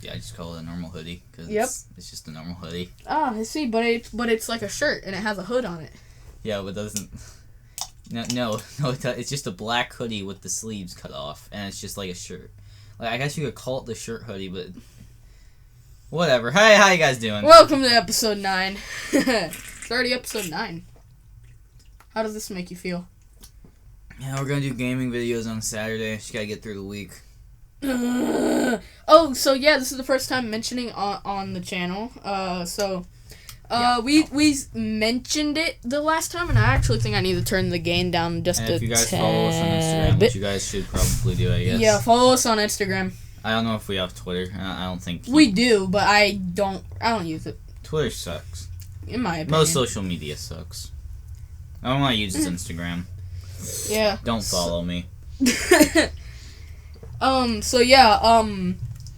Yeah, I just call it a normal hoodie because it's just a normal hoodie. Ah, I see, but it's like a shirt and it has a hood on it. Yeah, but it doesn't. No, it's just a black hoodie with the sleeves cut off, and it's just like a shirt. Like I guess you could call it the shirt hoodie, but whatever. Hey, how you guys doing? Welcome to episode 9. It's already episode 9. How does this make you feel? Yeah, we're gonna do gaming videos on Saturday. Just gotta get through the week. Oh, so yeah, this is the first time mentioning on the channel. We mentioned it the last time, and I actually think I need to turn the gain down just a tad. If you guys follow us on Instagram, which you guys should probably do, I guess. Yeah, follow us on Instagram. I don't know if we have Twitter. I don't think we do, but I don't use it. Twitter sucks. In my opinion, most social media sucks. I don't want to use Instagram. Yeah. Don't follow me.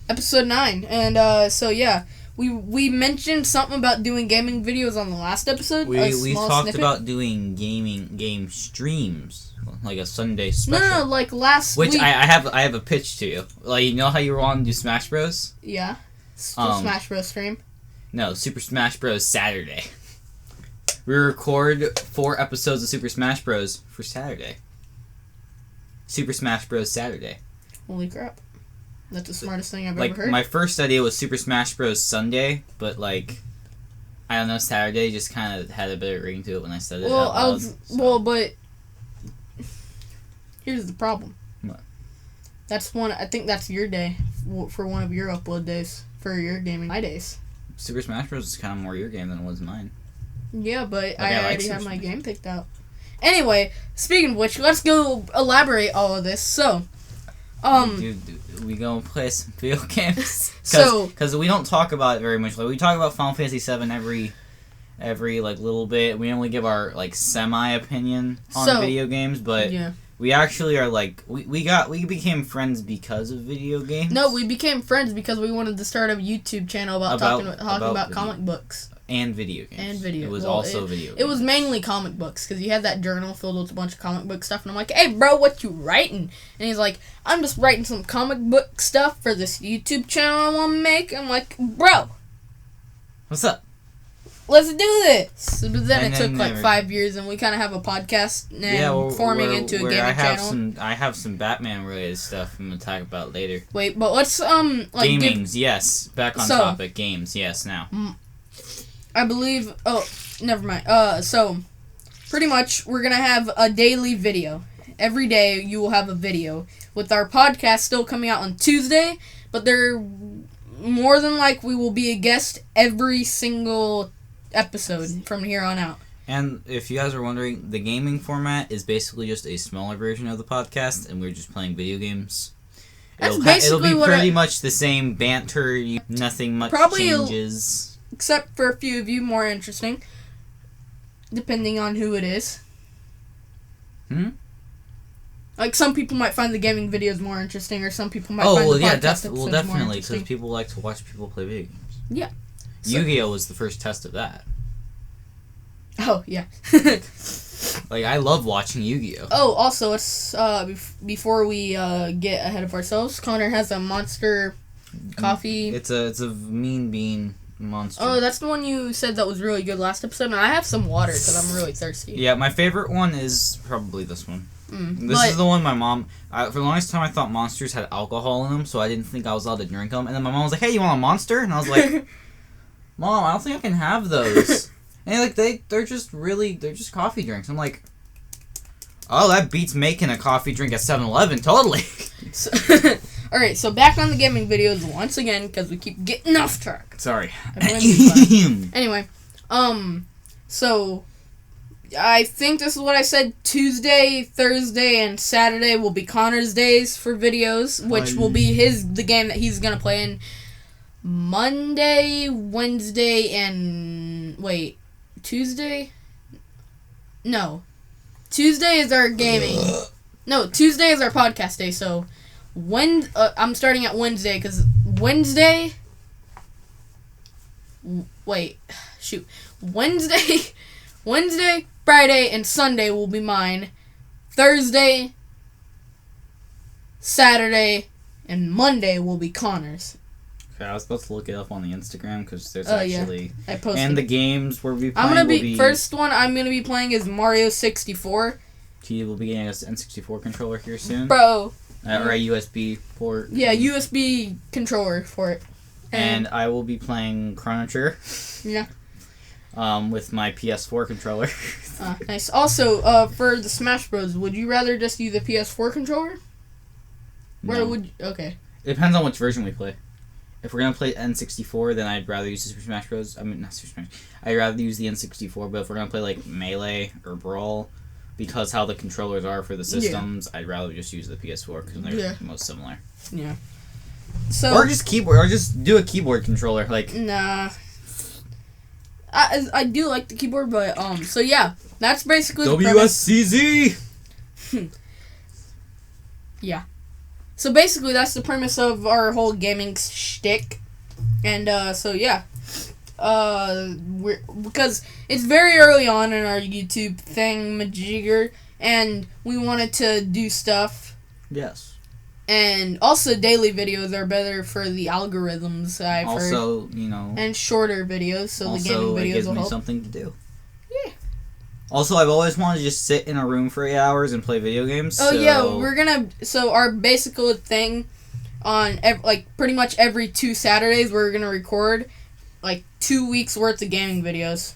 Episode 9, and we mentioned something about doing gaming videos on the last episode. We talked about doing game streams, like a Sunday special. No, like last week. Which I have a pitch to you. Like, you know how you were on to do Smash Bros? Yeah. Smash Bros stream. No, Super Smash Bros Saturday. We record 4 episodes of Super Smash Bros for Saturday. Super Smash Bros Saturday. Holy crap. That's the smartest thing I've ever heard. My first idea was Super Smash Bros Sunday, but I don't know, Saturday just kind of had a better ring to it when I said it out loud. But here's the problem. What? I think that's your day for one of your upload days for your gaming. My days. Super Smash Bros is kind of more your game than it was mine. Yeah, but I already have my game picked out. Anyway, speaking of which, let's go elaborate all of this. So, we gonna play some video games? Because we don't talk about it very much. Like, we talk about Final Fantasy VII every little bit. We only give our semi opinion on video games, but we actually are we became friends because of video games. No, we became friends because we wanted to start a YouTube channel talking about comic books. And video games. It was also video games. It was mainly comic books, because you had that journal filled with a bunch of comic book stuff, and I'm like, hey, bro, what you writing? And he's like, I'm just writing some comic book stuff for this YouTube channel I want to make. I'm like, bro. What's up? Let's do this. But then it took 5 years, and we kind of have a podcast forming into a gaming channel. I have some Batman-related stuff I'm going to talk about later. Wait, but let's, yes. Back on topic. Games, yes, now. I believe... Oh, never mind. So, pretty much, we're going to have a daily video. Every day, you will have a video. With our podcast still coming out on Tuesday, but there more than likely will be a guest every single episode from here on out. And if you guys are wondering, the gaming format is basically just a smaller version of the podcast, and we're just playing video games. It'll be pretty much the same banter, nothing much changes. Except for a few of you, more interesting. Depending on who it is. Like, some people might find the gaming videos more interesting, or some people might find the podcast episodes more definitely, interesting. because people like to watch people play video games. Yeah. Yu-Gi-Oh! Was the first test of that. Oh, yeah. I love watching Yu-Gi-Oh! Oh, also, it's, before we get ahead of ourselves, Connor has a Monster coffee. It's a Mean Bean Monster. Oh, that's the one you said that was really good last episode, and I have some water because I'm really thirsty. Yeah, my favorite one is probably this one. This is the one my mom... for the longest time, I thought Monsters had alcohol in them, so I didn't think I was allowed to drink them. And then my mom was like, hey, you want a Monster? And I was like, Mom, I don't think I can have those. And they're just coffee drinks. I'm like, oh, that beats making a coffee drink at 7-Eleven, totally. Alright, so back on the gaming videos once again, because we keep getting off track. Sorry. Anyway, so I think this is what I said. Tuesday, Thursday, and Saturday will be Connor's days for videos, which will be the game that he's gonna play in. Monday, Wednesday, and Tuesday? No. Tuesday is our gaming. No, Tuesday is our podcast day, so I'm starting at Wednesday, because Wednesday, Friday, and Sunday will be mine. Thursday, Saturday, and Monday will be Connor's. Okay, I was supposed to look it up on the Instagram because there's actually... I posted. And the games we'll be playing First one I'm going to be playing is Mario 64. T will be getting an N64 controller here soon. Bro. Or a USB port. Yeah, USB controller for it. And I will be playing Chrono Trigger. Yeah. With my PS4 controller. Nice. Also, for the Smash Bros, would you rather just use the PS4 controller? No. Okay. It depends on which version we play. If we're gonna play N64, then I'd rather use the Super Smash Bros. I mean, not Super Smash. I'd rather use the N64, but if we're gonna play like Melee or Brawl, because how the controllers are for the systems, I'd rather just use the PS4 because they're most similar. Yeah. So. Or just do a keyboard controller, like. Nah. I do like the keyboard, but so yeah, that's basically the WSCZ. Yeah. So basically, that's the premise of our whole gaming shtick, and so yeah, because it's very early on in our YouTube thing majigger, and we wanted to do stuff. Yes. And also, daily videos are better for the algorithms. I've heard. Also, you know. And shorter videos, so the gaming videos it gives will me help. something to do. Yeah. Also, I've always wanted to just sit in a room for 8 hours and play video games. Oh yeah, we're gonna. So our basic thing, on pretty much every 2 Saturdays, we're gonna record, 2 weeks worth of gaming videos.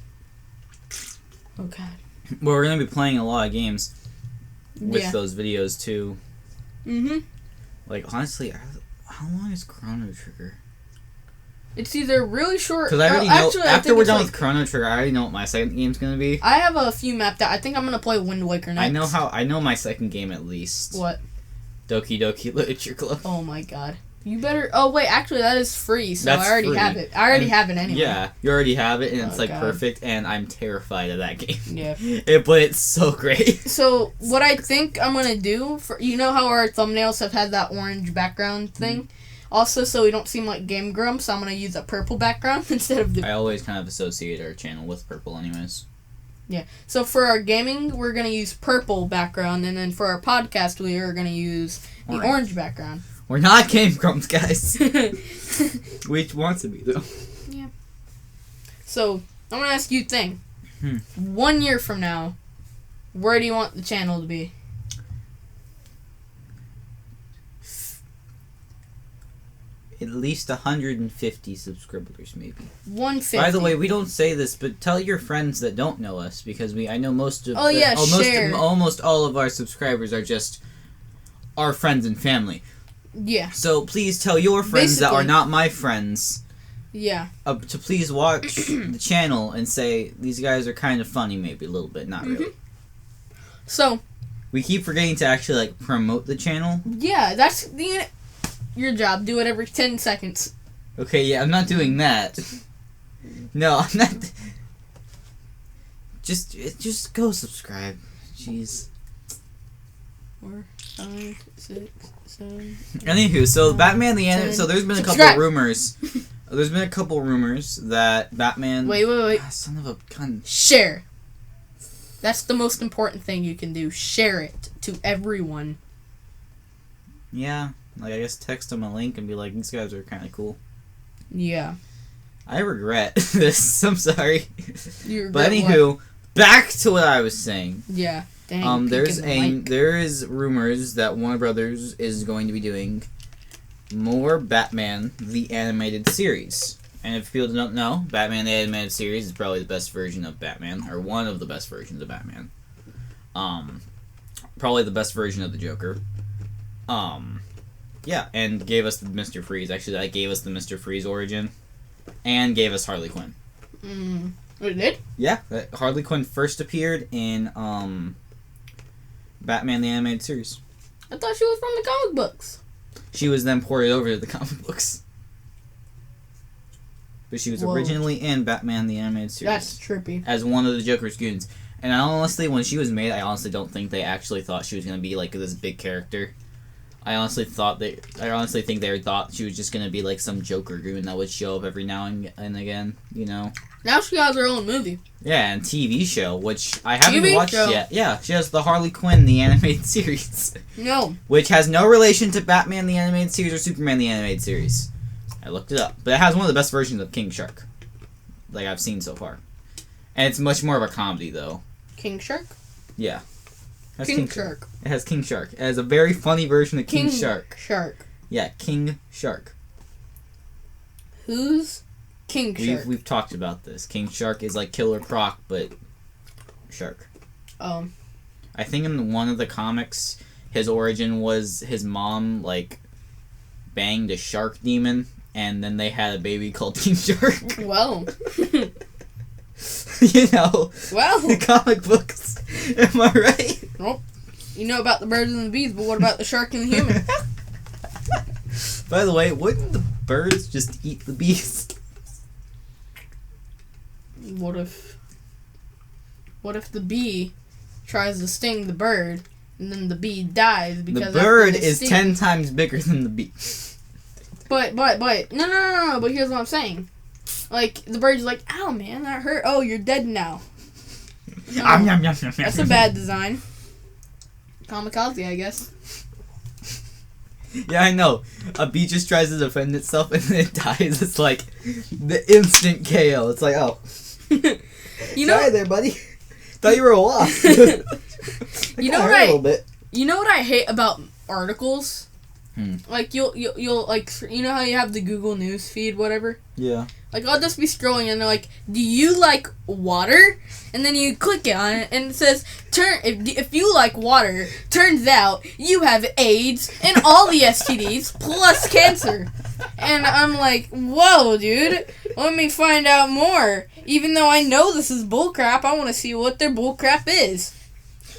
Oh god. Well, we're gonna be playing a lot of games with those videos too. Mhm. Honestly, how long is Chrono Trigger? It's either really short. Because I already know. After we're done with Chrono Trigger, I already know what my second game's gonna be. I have a few mapped out. I think I'm gonna play Wind Waker next. I know my second game at least. What? Doki Doki Literature Club. Oh my god. You better. Oh wait, actually that is free, so That's I already free. have it. I already have it anyway. Yeah, you already have it, and it's God. perfect. And I'm terrified of that game. Yeah. But it's so great. So what I think I'm gonna do you know how our thumbnails have had that orange background thing. Mm-hmm. Also, so we don't seem like Game Grumps, I'm gonna use a purple background instead of the. I always kind of associate our channel with purple, anyways. Yeah. So for our gaming, we're gonna use purple background, and then for our podcast, we are gonna use the orange background. We're not Game Grumps, guys. We want to be, though. Yeah. So, I'm going to ask you a thing. 1 year from now, where do you want the channel to be? At least 150 subscribers, maybe. 150. By the way, we don't say this, but tell your friends that don't know us, because I know most of almost all of our subscribers are just our friends and family. Yeah. So please tell your friends that are not my friends. Yeah. To please watch the channel and say these guys are kind of funny, maybe a little bit, not really. So. We keep forgetting to actually promote the channel. Yeah, that's your job. Do it every 10 seconds. Okay, yeah, I'm not doing that. No, I'm not. Just go subscribe. Jeez. 4, 5, 6, 7. Anywho, so Batman the Animated. So there's been a couple rumors. There's been a couple rumors that Batman. Wait. Son of a gun. Share. That's the most important thing you can do. Share it to everyone. Yeah, I guess text them a link and be like, these guys are kind of cool. Yeah. I regret this. I'm sorry. You regret but anywho, back to what I was saying. Yeah. Dang, there is rumors that Warner Brothers is going to be doing more Batman the Animated Series. And if people don't know, Batman the Animated Series is probably the best version of Batman, or one of the best versions of Batman. Probably the best version of the Joker. Yeah, and gave us the Mr. Freeze. Actually, that gave us the Mr. Freeze origin, and gave us Harley Quinn. It did? Yeah, Harley Quinn first appeared in Batman the Animated Series. I thought she was from the comic books. She was then ported over to the comic books. But she was originally in Batman the Animated Series. That's trippy. As one of the Joker's goons. And honestly, when she was made, I honestly don't think they actually thought she was going to be this big character. I honestly think they thought she was just going to be some Joker goon that would show up every now and again, you know. Now she has her own movie. Yeah, and TV show, which I haven't watched yet. Yeah, she has the Harley Quinn the Animated Series. No. Which has no relation to Batman the Animated Series or Superman the Animated Series. I looked it up. But it has one of the best versions of King Shark. Like, I've seen so far. And it's much more of a comedy, though. King Shark? Yeah. King Shark. It has King Shark. It has a very funny version of King Shark. Shark. Yeah, King Shark. Who's King Shark? We've talked about this. King Shark is like Killer Croc, but shark. Oh. I think in one of the comics, his origin was his mom, like, banged a shark demon, and then they had a baby called King Shark. Well. You know. Well. The comic books. Am I right? Nope. You know about the birds and the bees, but what about the shark and the human? By the way, wouldn't the birds just eat the bees? What if the bee tries to sting the bird, and then the bee dies because the bird is 10 times bigger than the bee. But no. But here's what I'm saying. Like, the bird's like, ow, man, that hurt. Oh, you're dead now. No, that's a bad design. Kamikaze, I guess. Yeah, I know. A bee just tries to defend itself and then it dies. It's like the instant KO. It's like, oh. You know, sorry there, buddy. Thought you were a wasp. You know what I hate about articles? Like you'll like, you know how you have the Google News feed, whatever? Yeah. Like, I'll just be scrolling and they're like, do you like water? And then you click on it and it says, if you like water, turns out you have AIDS and all the STDs plus cancer. And I'm like, whoa, dude, let me find out more. Even though I know this is bullcrap, I want to see what their bullcrap is.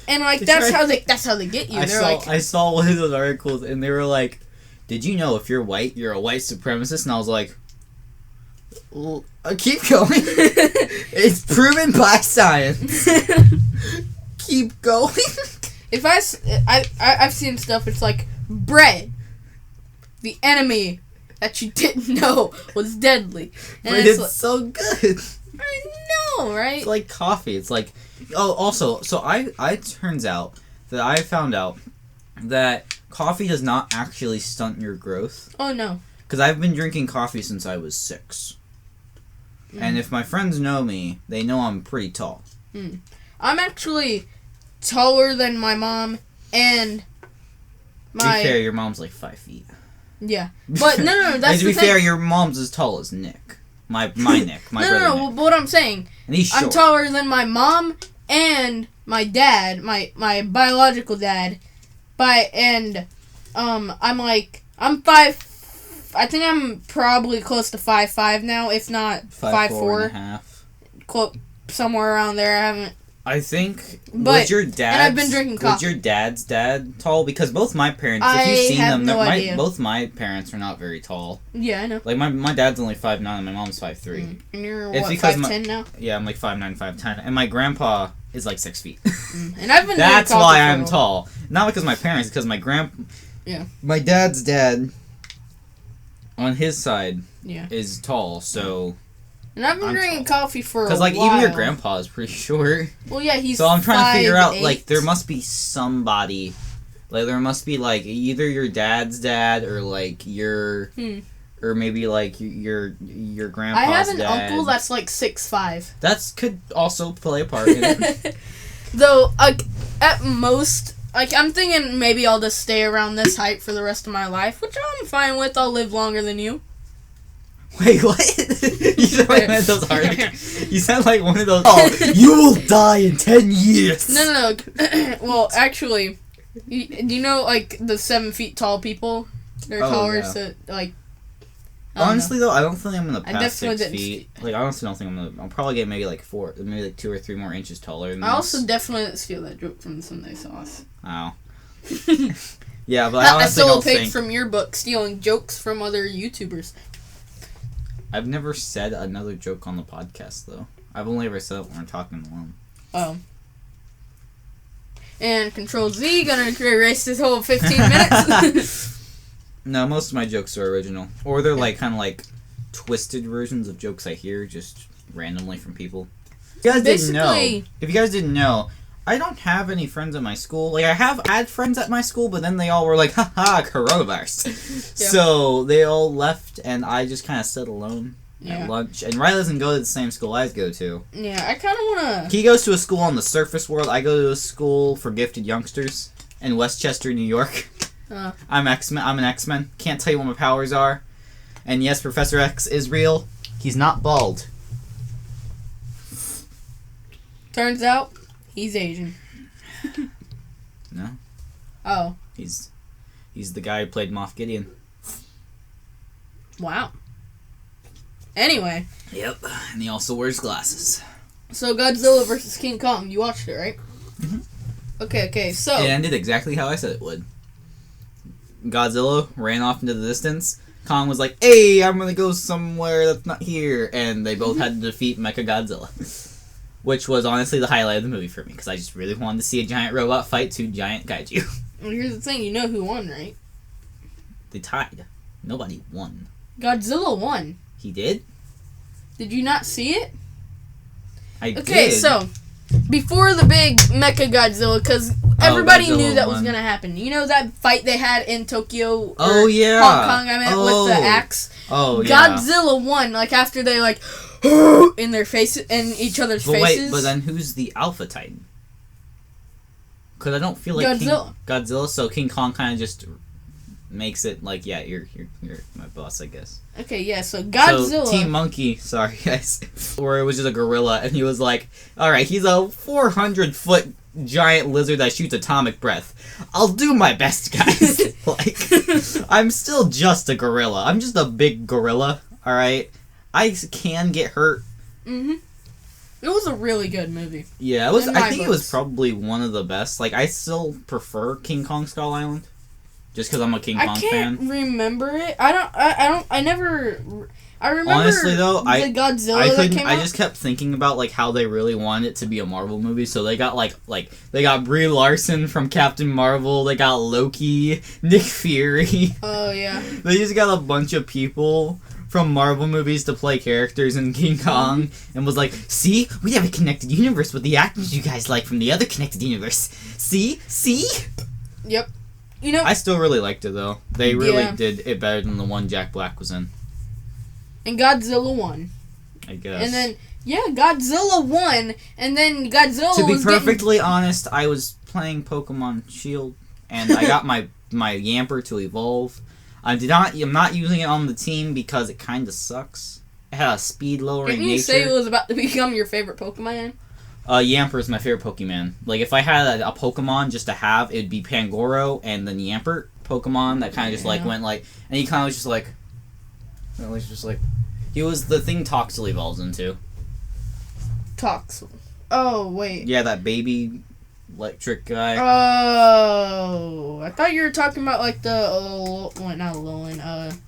And like, that's how they get you. I saw one of those articles and they were like, did you know if you're white, you're a white supremacist? And I was like, well, keep going. It's proven by science. Keep going. If I've seen stuff, it's like, bread, the enemy that you didn't know was deadly. And but it's so good. I know, right? It's like coffee. It's like, oh, also, so I turns out that I found out that coffee does not actually stunt your growth. Oh, no. Because I've been drinking coffee since I was 6. And if my friends know me, they know I'm pretty tall. I'm actually taller than my mom and my... To be fair, your mom's like 5 feet. Yeah. But, no, that's to be fair, your mom's as tall as Nick. My Nick. My brother Nick. But what I'm saying, and he's short. I'm taller than my mom and my dad, my biological dad. I'm 5... I think I'm probably close to 5'5" now, if not 5'4". Somewhere around there. I haven't. I think. Was your dad? And I've been drinking coffee. Was your dad's dad tall? Because both my parents, if you've seen them, both my parents are not very tall. Yeah, I know. Like my dad's only 5'9" and my mom's 5'3". And you're what, 5'10" now? Yeah, I'm like 5'9", 5'10", and my grandpa is like 6 feet. And I've been. That's why I'm tall. Not because of my parents, because my dad's dad. On his side, is tall, so... And I've been drinking coffee for a while. Because, like, even your grandpa is pretty short. Well, yeah, he's 5'8". So I'm trying to figure out, like, there must be somebody... Like, there must be, like, either your dad's dad or, like, your... Or maybe, like, your grandpa's dad. I have an uncle that's, like, 6'5". That could also play a part in it. Though, like, at most... Like, I'm thinking maybe I'll just stay around this height for the rest of my life, which I'm fine with. I'll live longer than you. Wait, what? You sound like one of those articles. You sound like one of those... Oh, you will die in 10 years! No. Well, actually, do you know, like, the 7 feet tall people? They're taller, so, like... Honestly, though, I don't think I'm gonna pass 6 feet. Like, I honestly don't think I'm gonna... I'll probably get maybe, like, 2 or 3 more inches taller than I also definitely didn't steal that joke from the Sunday Sauce. Oh. Yeah, but I honestly don't think... I stole a page from your book, stealing jokes from other YouTubers. I've never said another joke on the podcast, though. I've only ever said it when we're talking alone. Oh. And Control-Z gonna erase this whole 15 minutes. No, most of my jokes are original. Or they're, like, kind of like twisted versions of jokes I hear just randomly from people. If you guys didn't know, I don't have any friends at my school. Like, I have had friends at my school, but then they all were like, haha, coronavirus. Yeah. So they all left, and I just kind of sat alone at lunch. And Riley doesn't go to the same school I go to. Yeah, I kind of want to... He goes to a school on the surface world. I go to a school for gifted youngsters in Westchester, New York. I'm X-Men. I'm an X-Men. Can't tell you what my powers are. And yes, Professor X is real. He's not bald. Turns out, he's Asian. No. Oh. He's the guy who played Moff Gideon. Wow. Anyway. Yep. And he also wears glasses. So Godzilla vs. King Kong, you watched it, right? Mm-hmm. Okay, so... It ended exactly how I said it would. Godzilla ran off into the distance. Kong was like, hey, I'm gonna go somewhere that's not here. And they both had to defeat Mechagodzilla. Which was honestly the highlight of the movie for me, because I just really wanted to see a giant robot fight two giant kaiju. Well, here's the thing, you know who won, right? They tied. Nobody won. Godzilla won. He did? Did you not see it? I did. Okay, so, before the big Mechagodzilla, because everybody knew that was going to happen. You know that fight they had in Tokyo? Oh, yeah. Hong Kong, I meant, with the axe? Oh, yeah. Godzilla won, like, after they, like... in their faces, in each other's faces. Wait, but then who's the Alpha Titan? Because I don't feel like Godzilla. So King Kong kind of just makes it like, yeah, you're my boss, I guess. Okay, yeah. So Godzilla. So Team Monkey, sorry guys, where it was just a gorilla, and he was like, all right, he's a 400-foot giant lizard that shoots atomic breath. I'll do my best, guys. Like, I'm still just a gorilla. I'm just a big gorilla. All right. I can get hurt. Mm-hmm. It was a really good movie. Yeah, it was. I think it was probably one of the best. Like, I still prefer King Kong Skull Island, just because I'm a King Kong fan. I can't remember it. I never. I remember. Honestly, though, the Godzilla that came out. I just kept thinking about like how they really wanted it to be a Marvel movie. So they got like they got Brie Larson from Captain Marvel. They got Loki, Nick Fury. Oh yeah. They just got a bunch of people from Marvel movies to play characters in King Kong, and was like, see? We have a connected universe with the actors you guys like from the other connected universe. See? Yep. You know... I still really liked it, though. They really did it better than the one Jack Black was in. And Godzilla won. I guess. And then, yeah, Godzilla won, and then Godzilla to be perfectly honest, I was playing Pokemon Shield, and I got my Yamper to evolve. I'm not using it on the team because it kind of sucks. It had a speed lowering nature. Didn't you say it was about to become your favorite Pokemon? Yamper is my favorite Pokemon. Like, if I had a Pokemon just to have, it'd be Pangoro and then Yamper Pokemon that kind of just, like, went, like... And he kind of was just, like... It was just, like... He was the thing Toxel evolves into. Toxel. Oh, wait. Yeah, that baby... electric guy. Oh, I thought you were talking about like the not Alolan,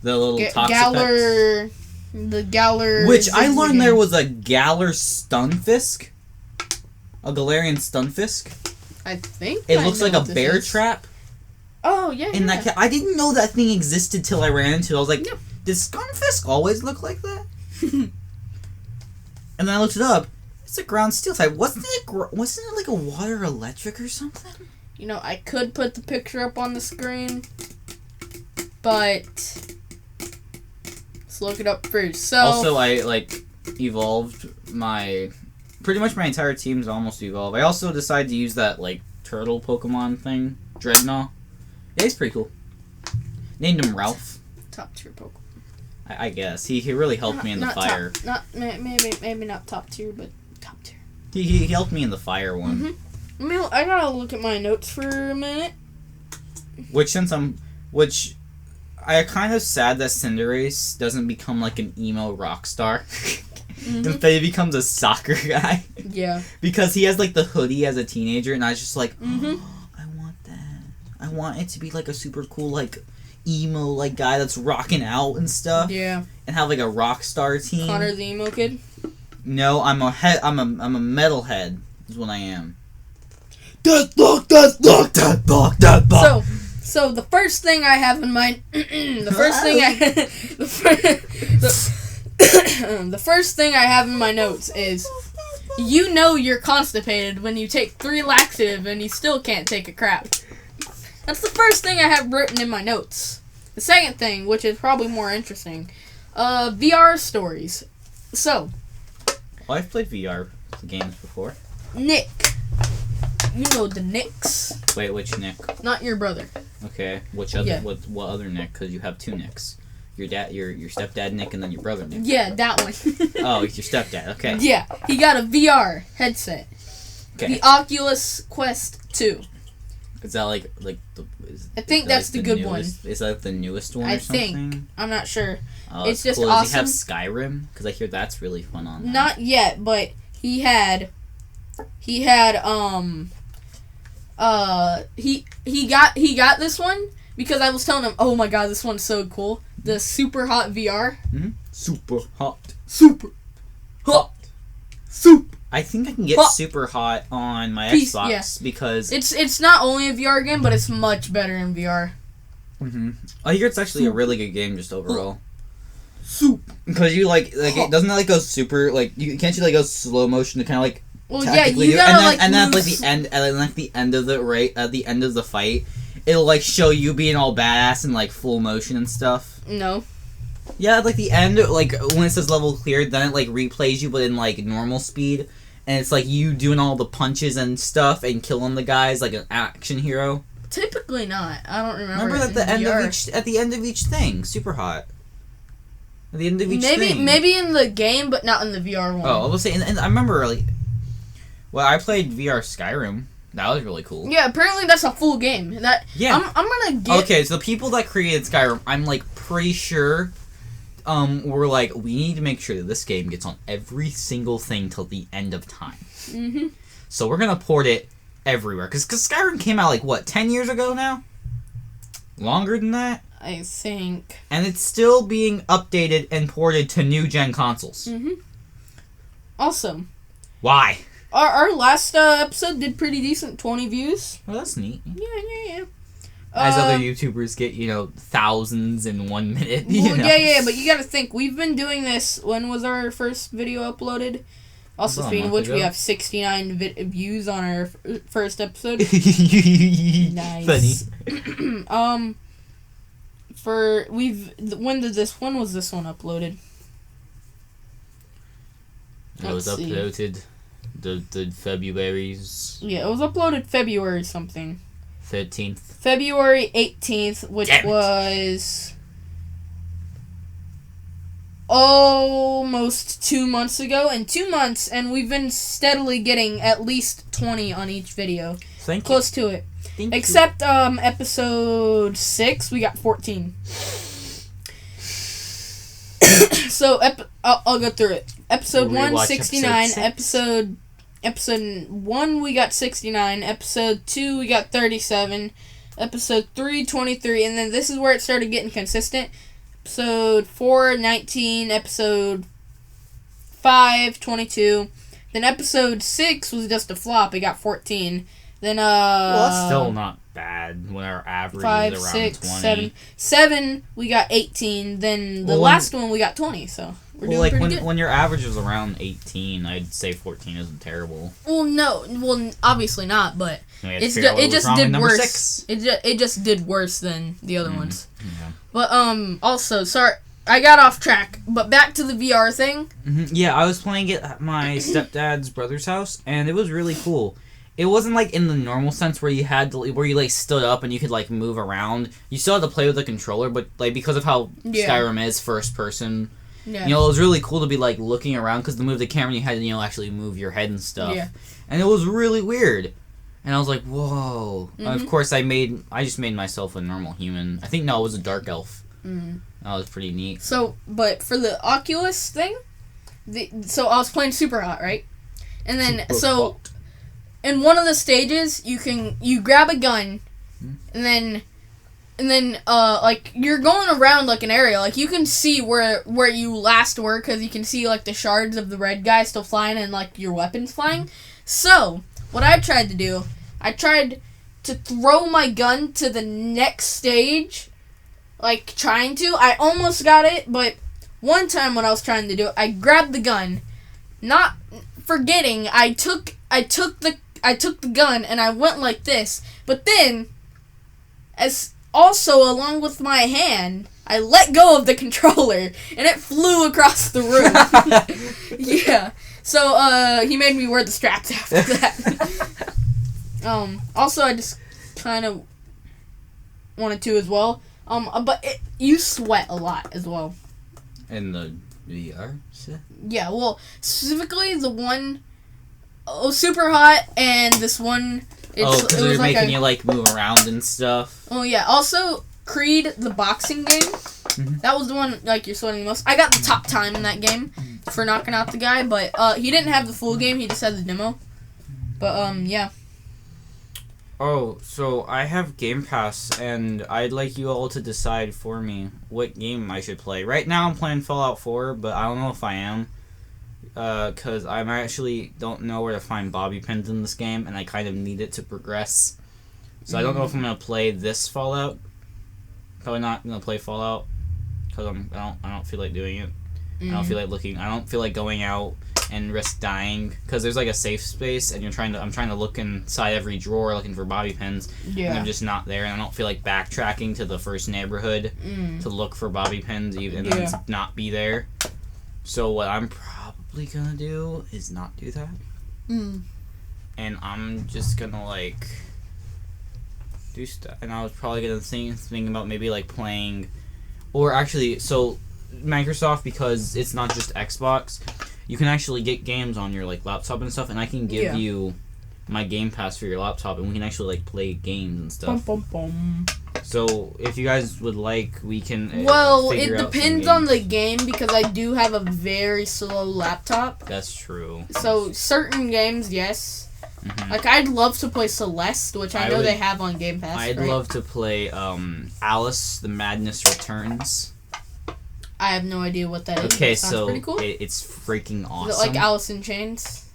the little Galar, the Galar. Which I learned there was a Galar Stunfisk, a Galarian Stunfisk. I think it looks like a bear trap. Oh yeah. And that I didn't know that thing existed till I ran into it. I was like, did Stunfisk always look like that? And then I looked it up. It's a ground steel type. Wasn't it like a water electric or something? You know, I could put the picture up on the screen, but let's look it up first. So also, I evolved pretty much my entire team's almost evolved. I also decided to use that turtle Pokemon thing, Dreadnought. Yeah, he's pretty cool. Named him Ralph. Top tier Pokemon. I guess he really helped me in the fire. Maybe not top tier, but top tier. He helped me in the fire one. Mm-hmm. I gotta look at my notes for a minute. Which I kind of sad that Cinderace doesn't become like an emo rock star. Instead he becomes a soccer guy. Yeah. Because he has the hoodie as a teenager, and I was just like, oh, I want that. I want it to be a super cool emo guy that's rocking out and stuff. Yeah. And have a rock star team. Connor the emo kid? No, I'm a metalhead is what I am. So the first thing I have in mind the first thing I have in my notes is You know you're constipated when you take 3 laxative and you still can't take a crap. That's the first thing I have written in my notes. The second thing, which is probably more interesting, VR stories. So. Well, I've played VR games before. Nick. You know the Nicks. Wait, which Nick? Not your brother. Okay, which other? Yeah. What other Nick? Because you have 2 Nicks. Your dad, your stepdad Nick, and then your brother Nick. Yeah, that one. Oh, it's your stepdad. Okay. Yeah, he got a VR headset. Okay. The Oculus Quest 2. Is that like the? I think that's the good newest, one. Is that the newest one? I think. I'm not sure. Oh, it's just cool. Awesome. Does he have Skyrim? Because I hear that's really fun on that. Not yet, but he got this one because I was telling him, oh my god, this one's so cool. The Super Hot VR. Mm-hmm. Super hot. Super hot. Super. I think I can get Super Hot on my Xbox because it's not only a VR game, but it's much better in VR. Mm-hmm. I hear it's actually a really good game just overall. Soup. Because you like it doesn't it go super can't you go slow motion to kind of well yeah you gotta and then at the end of the end of the fight it'll show you being all badass in full motion and stuff. No. Yeah, at the end when it says level cleared, then it replays you but in normal speed, and it's you doing all the punches and stuff and killing the guys like an action hero. Typically not. I don't remember. Remember at the end of each thing, Super Hot. At the end of each thing. Maybe in the game, but not in the VR one. Oh, I was saying, and I remember I played VR Skyrim. That was really cool. Yeah, apparently that's a full game. I'm gonna get. Okay, so the people that created Skyrim, I'm pretty sure, were we need to make sure that this game gets on every single thing till the end of time. Mm-hmm. So we're gonna port it everywhere, because Skyrim came out 10 years ago now? Longer than that? I think. And it's still being updated and ported to new gen consoles. Mm-hmm. Awesome. Why? Our last episode did pretty decent, 20 views. Well, that's neat. Yeah. As other YouTubers get, thousands in 1 minute. Yeah, but you gotta think, we've been doing this, when was our first video uploaded? Also, speaking of which, we have 69 views on our first episode. Nice. Funny. When was this one uploaded? It was uploaded the February's... Yeah, it was uploaded February something. 13th. February 18th, which was almost 2 months ago. In 2 months, and we've been steadily getting at least 20 on each video. Close to it. Except episode 6, we got 14. So I'll go through it. Episode 1, 69. Episode 1, we got 69. Episode 2, we got 37. Episode 3, 23. And then this is where it started getting consistent. Episode 4, 19. Episode 5, 22. Then episode 6 was just a flop. It got 14. Then, well, that's still not bad when our average 5, is around 6, 20. 7. 7, we got 18. Then the last one, we got 20. So we're doing pretty good. When your average is around 18, I'd say 14 isn't terrible. Well, no. Well, obviously not, but it just did worse. It just did worse than the other ones. Yeah. But, also, sorry. I got off track, but back to the VR thing. Mm-hmm. Yeah, I was playing it at my stepdad's brother's house, and it was really cool. It wasn't in the normal sense where you stood up and you could move around. You still had to play with the controller, but because of how Skyrim is first person, it was really cool to be looking around, because to move the camera you had to actually move your head and stuff. Yeah. And it was really weird. And I was like, whoa. Mm-hmm. Of course I just made myself a normal human. I think it was a dark elf. Mm-hmm. That was pretty neat. So, but for the Oculus thing, so I was playing Super Hot, right? And then in one of the stages, you grab a gun, and then you're going around an area, you can see where you last were, because you can see the shards of the red guy still flying and your weapons flying. So what I tried to do, I tried to throw my gun to the next stage. I almost got it, but one time when I was trying to do it, I grabbed the gun, not forgetting, I took the gun and I went like this. But then, along with my hand, I let go of the controller and it flew across the room. Yeah. So he made me wear the straps after that. Also, I just kind of wanted to as well. But you sweat a lot as well. In the VR? Yeah, well, specifically the one, super hot, and this one, because they're making you, like, move around and stuff. Oh, yeah. Also, Creed, the boxing game, that was the one, like, you're sweating the most. I got the top time in that game for knocking out the guy, but he didn't have the full game, he just had the demo. But, yeah. Oh, so I have Game Pass, and I'd like you all to decide for me what game I should play. Right now I'm playing Fallout 4, but I don't know if I am. Because I actually don't know where to find bobby pins in this game, and I kind of need it to progress. So I don't know if I'm going to play this Fallout. Probably not going to play Fallout, because I don't feel like doing it. I don't feel like looking. I don't feel like going out and risk dying, because there's like a safe space, and I'm trying to look inside every drawer looking for bobby pins, and I'm just not there, and I don't feel like backtracking to the first neighborhood to look for bobby pins, even and then not be there. So what I'm probably gonna do is not do that, and I'm just gonna like do stuff. And I was probably gonna think about maybe like playing, or actually, so Microsoft, because it's not just Xbox, you can actually get games on your like laptop and stuff, and I can give you my Game Pass for your laptop, and we can actually like play games and stuff. So if you guys would like, we can. Well, it depends on the game, because I do have a very slow laptop. That's true. So certain games, yes. Like I'd love to play Celeste, which I know they have on Game Pass. I'd love to play Alice: The Madness Returns. I have no idea what that is. Okay, so pretty cool. It's freaking awesome. Is it like Alice in Chains?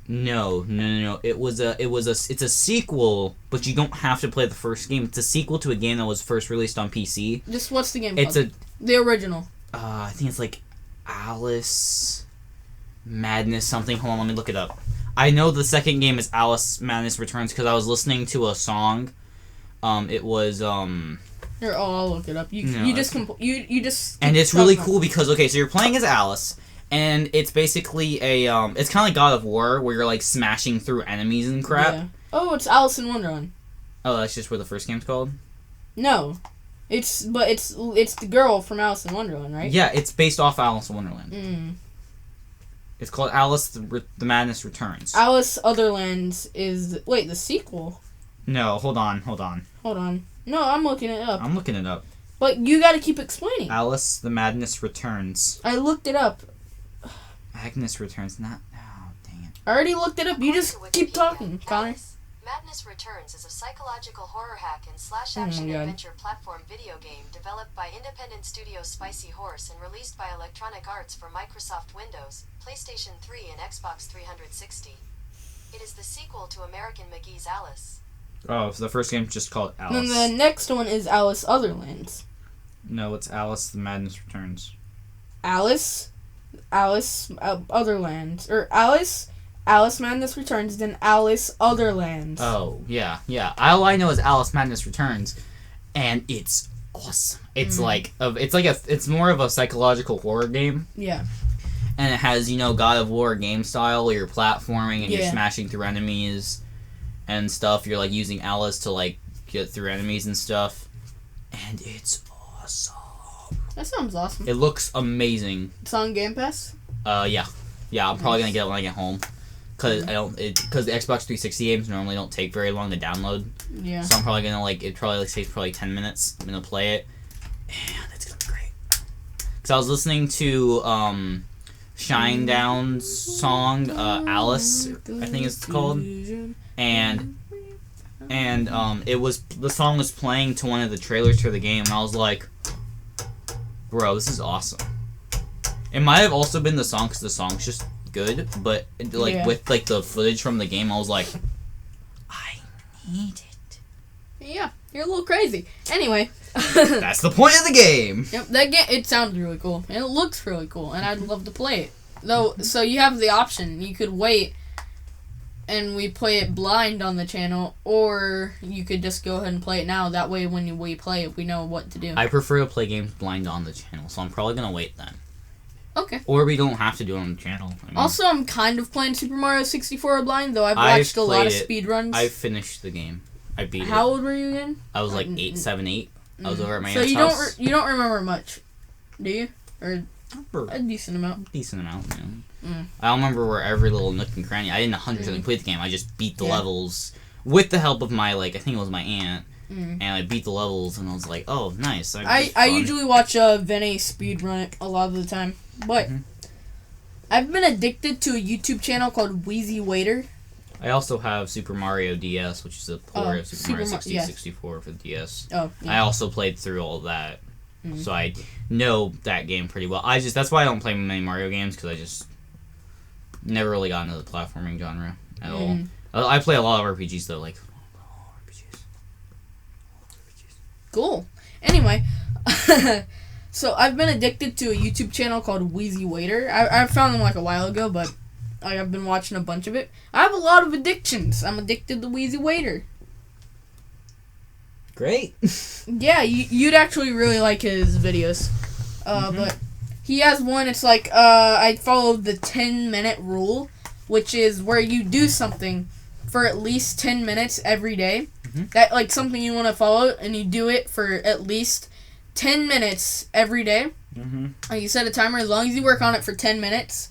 No. It's a sequel, but you don't have to play the first game. It's a sequel to a game that was first released on PC. Just what's the game called? The original. I think it's like Alice Madness something. Hold on, let me look it up. I know the second game is Alice Madness Returns because I was listening to a song. It was Here, I'll look it up. You just. And it's really cool because so you're playing as Alice, and it's basically it's kind of like God of War where you're like smashing through enemies and crap. Yeah. Oh, it's Alice in Wonderland. Oh, that's just what the first game's called? No, it's the girl from Alice in Wonderland, right? Yeah, it's based off Alice in Wonderland. It's called Alice the Madness Returns. Alice Otherlands is the sequel. No, hold on. No, I'm looking it up. I'm looking it up. But you gotta keep explaining. Alice the Madness Returns. I looked it up. Agnes Returns, not... Oh, dang it. I already looked it up. You just keep talking, Connor. Alice, Madness Returns is a psychological horror hack and /action adventure platform video game developed by independent studio Spicy Horse and released by Electronic Arts for Microsoft Windows, PlayStation 3 and Xbox 360. It is the sequel to American McGee's Alice. Oh, so the first game's just called Alice. And the next one is Alice Otherlands. No, it's Alice the Madness Returns. Alice Otherlands. Or Alice Madness Returns, then Alice Otherlands. Oh, yeah. All I know is Alice Madness Returns, and it's awesome. It's it's more of a psychological horror game. Yeah. And it has, God of War game style where you're platforming and you're smashing through enemies and stuff. You're, using Alice to, get through enemies and stuff. And it's awesome. That sounds awesome. It looks amazing. It's on Game Pass? Yeah. Yeah, I'm probably going to get it when I get home. Because the Xbox 360 games normally don't take very long to download. Yeah. So I'm probably going to, it probably takes 10 minutes. I'm going to play it. And it's going to be great. Because I was listening to, Shinedown's song, Alice, I think it's called. And the song was playing to one of the trailers for the game, and I was like, bro, this is awesome. It might have also been the song, because the song's just good, but with the footage from the game, I was like, I need it. Yeah, you're a little crazy. Anyway. That's the point of the game. Yep, that game, it sounds really cool, and it looks really cool, and I'd love to play it. Though, so you have the option. You could wait and we play it blind on the channel, or you could just go ahead and play it now. That way when we play it, we know what to do. I prefer to play games blind on the channel, so I'm probably going to wait then. Okay. Or we don't have to do it on the channel. I mean, also, I'm kind of playing Super Mario 64 blind, though I've watched a lot of speedruns. I finished the game. I beat it. How old were you again? I was like 7, 8. I was over at my aunt's house. So you don't remember much, do you? Or a decent amount? Decent amount, man. I don't remember where every little nook and cranny. I didn't 100% complete the game. I just beat the levels with the help of my, I think it was my aunt. And I beat the levels, and I was like, oh, nice. I usually watch Vinny speedrun it a lot of the time. But I've been addicted to a YouTube channel called Wheezy Waiter. I also have Super Mario DS, which is a port of Super Mario 64 for the DS. Oh, yeah. I also played through all that. So I know that game pretty well. That's why I don't play many Mario games, because I just never really got into the platforming genre at all. I play a lot of RPGs though, like RPGs. Cool. Anyway, so I've been addicted to a YouTube channel called Wheezy Waiter. I found them like a while ago, but I've been watching a bunch of it. I have a lot of addictions. I'm addicted to Wheezy Waiter. Great. Yeah, you'd actually really like his videos. But he has one, it's like, I followed the 10-minute rule, which is where you do something for at least 10 minutes every day. That, like, something you want to follow, and you do it for at least 10 minutes every day. Like, you set a timer, as long as you work on it for 10 minutes,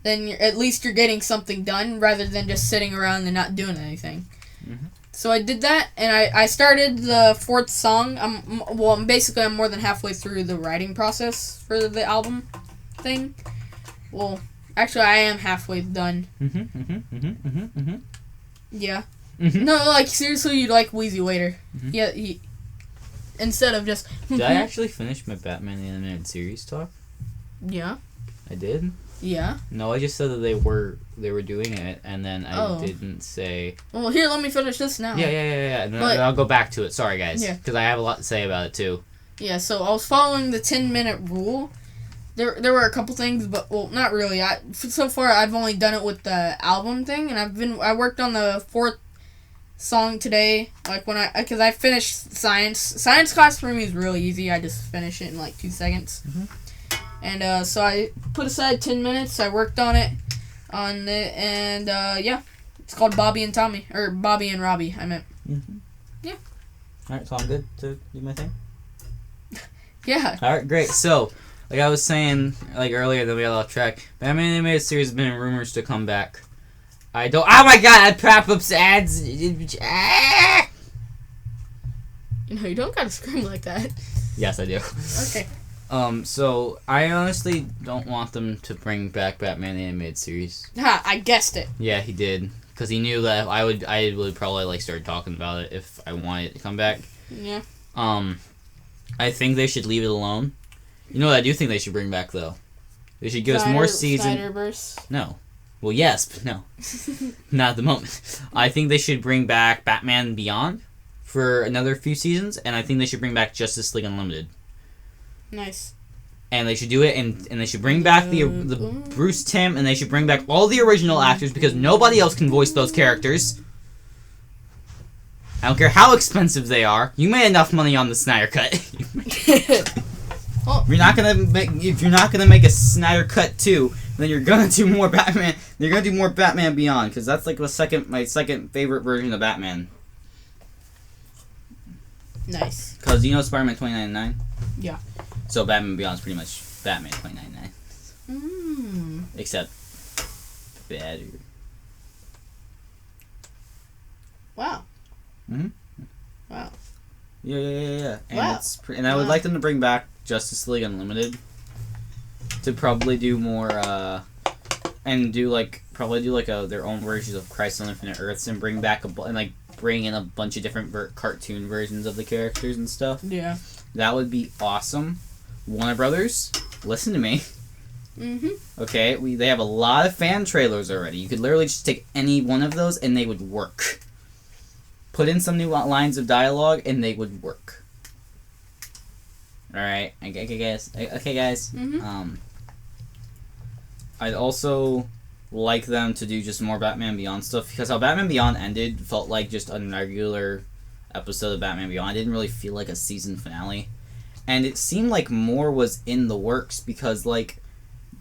then at least you're getting something done, rather than just sitting around and not doing anything. So I did that, and I started the 4th song. I'm more than halfway through the writing process for the album thing. Well, actually, I am halfway done. Yeah. No, like, seriously, you'd like Wheezy Waiter. Yeah, instead of just... Did I actually finish my Batman the Animated Series talk? Yeah. I did? Yeah. No, I just said that they were doing it, and then I didn't say... Well, here, let me finish this now. Yeah. And then I'll go back to it. Sorry, guys. Yeah. Because I have a lot to say about it, too. Yeah, so I was following the 10-minute rule. There were a couple things, but, well, not really. So far, I've only done it with the album thing, and I worked on the 4th song today, like, because I finished science. Science class for me is really easy. I just finish it in, like, 2 seconds. And, so I put aside 10 minutes, I worked on it, and, yeah. It's called Bobby and Tommy, or Bobby and Robbie, I meant. Yeah. Alright, so I'm good to do my thing? Yeah. Alright, great. So, like I was saying, like, earlier, that we got off track, Batman Animated Series has been rumors to come back. Oh my god, I pop up ads! You know, you don't gotta scream like that. Yes, I do. Okay. So I honestly don't want them to bring back Batman the Animated Series. Ha! I guessed it. Yeah, he did, because he knew that I would probably like start talking about it if I wanted it to come back. Yeah. I think they should leave it alone. You know what I do think they should bring back though? They should give us more season. Snyderverse. No. Well, yes, but no. Not at the moment. I think they should bring back Batman Beyond for another few seasons, and I think they should bring back Justice League Unlimited. Nice. And they should do it, and they should bring back the Bruce Timm, and they should bring back all the original actors, because nobody else can voice those characters. I don't care how expensive they are. You made enough money on the Snyder Cut. If you're not gonna make a Snyder Cut 2, then you're gonna do more Batman. You're gonna do more Batman Beyond, because that's like my second favorite version of Batman. Nice. Because you know Spider-Man 2099? Yeah. So Batman Beyond's pretty much Batman 2099. Except better. Wow. Wow. Yeah. And and I would like them to bring back Justice League Unlimited to probably do more and do their own versions of Crisis on Infinite Earths, and bring back bring in a bunch of different cartoon versions of the characters and stuff. Yeah. That would be awesome. Warner Brothers, listen to me. Okay, they have a lot of fan trailers already. You could literally just take any one of those and they would work. Put in some new lines of dialogue and they would work. Alright, okay guys. I'd also like them to do just more Batman Beyond stuff, because how Batman Beyond ended felt like just a regular episode of Batman Beyond. It didn't really feel like a season finale. And it seemed like more was in the works, because, like,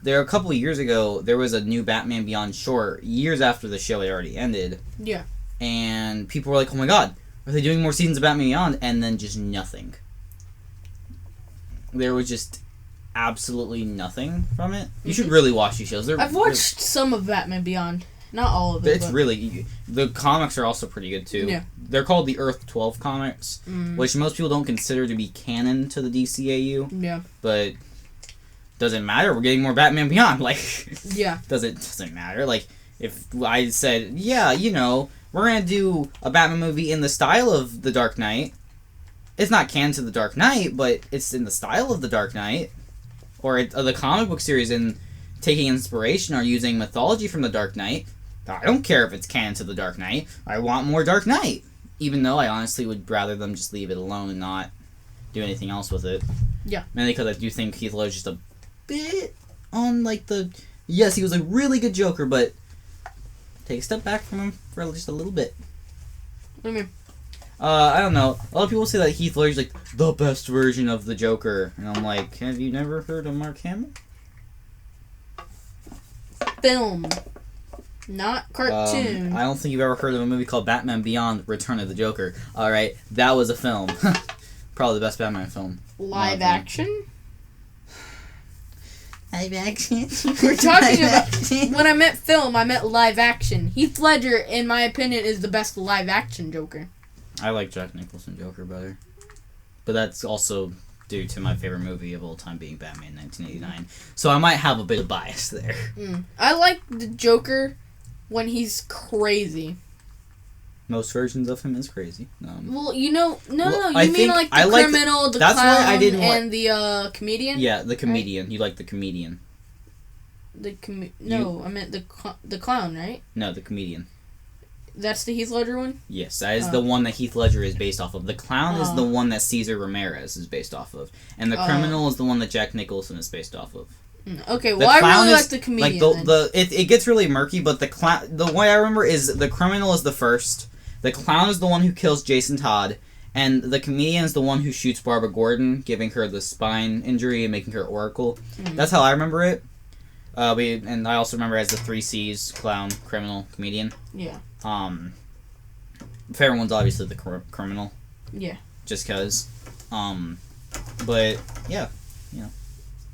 a couple of years ago, there was a new Batman Beyond short, years after the show had already ended. Yeah. And people were like, oh my god, are they doing more seasons of Batman Beyond? And then just nothing. There was just absolutely nothing from it. You should really watch these shows. I've watched some of Batman Beyond. Not all of it. It's really... The comics are also pretty good, too. Yeah. They're called the Earth 12 comics, which most people don't consider to be canon to the DCAU. Yeah. But doesn't matter. We're getting more Batman Beyond. Like, yeah. Doesn't matter. Like, if I said, yeah, you know, we're going to do a Batman movie in the style of The Dark Knight. It's not canon to The Dark Knight, but it's in the style of The Dark Knight. Or the comic book series in taking inspiration or using mythology from The Dark Knight. I don't care if it's canon to The Dark Knight. I want more Dark Knight. Even though I honestly would rather them just leave it alone and not do anything else with it. Yeah. Mainly because I do think Heath Ledger's just a bit on, like, the... Yes, he was a really good Joker, but take a step back from him for just a little bit. What do you mean? I don't know. A lot of people say that Heath Ledger's, like, the best version of the Joker. And I'm like, have you never heard of Mark Hamill? Film. Not cartoon. I don't think you've ever heard of a movie called Batman Beyond Return of the Joker. Alright, that was a film. Probably the best Batman film. Live action? Live action? We're talking about... When I meant film, I meant live action. Heath Ledger, in my opinion, is the best live action Joker. I like Jack Nicholson Joker better. But that's also due to my favorite movie of all time being Batman 1989. So I might have a bit of bias there. I like the Joker when he's crazy. Most versions of him is crazy. Well, you know... No, I you mean like the criminal, the clown, and the comedian? Yeah, the comedian. Right? You like the comedian. I meant the clown, right? No, the comedian. That's the Heath Ledger one? Yes, that is the one that Heath Ledger is based off of. The clown is the one that Cesar Ramirez is based off of. And the criminal is the one that Jack Nicholson is based off of. Okay, well, I really like the comedian. Like it gets really murky, but the way I remember is the criminal is the first. The clown is the one who kills Jason Todd. And the comedian is the one who shoots Barbara Gordon, giving her the spine injury and making her Oracle. That's how I remember it. And I also remember it as the 3 C's: clown, criminal, comedian. Yeah. Favorite one's obviously the criminal. Yeah. Just cause. But yeah, you know,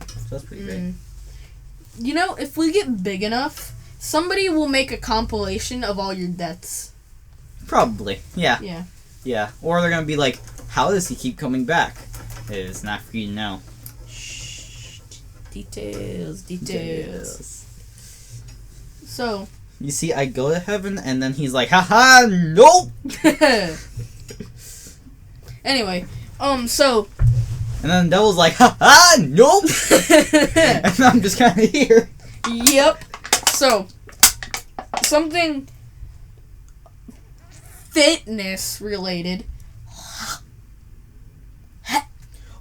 so that's pretty great. You know, if we get big enough, somebody will make a compilation of all your deaths. Probably. Yeah. Yeah. Yeah. Or they're gonna be like, how does he keep coming back? It's not for you to know. Shh. Details. So. You see, I go to heaven, and then he's like, haha, nope! Anyway, so... And then the devil's like, haha, nope! And I'm just kind of here. Yep. So, something fitness related.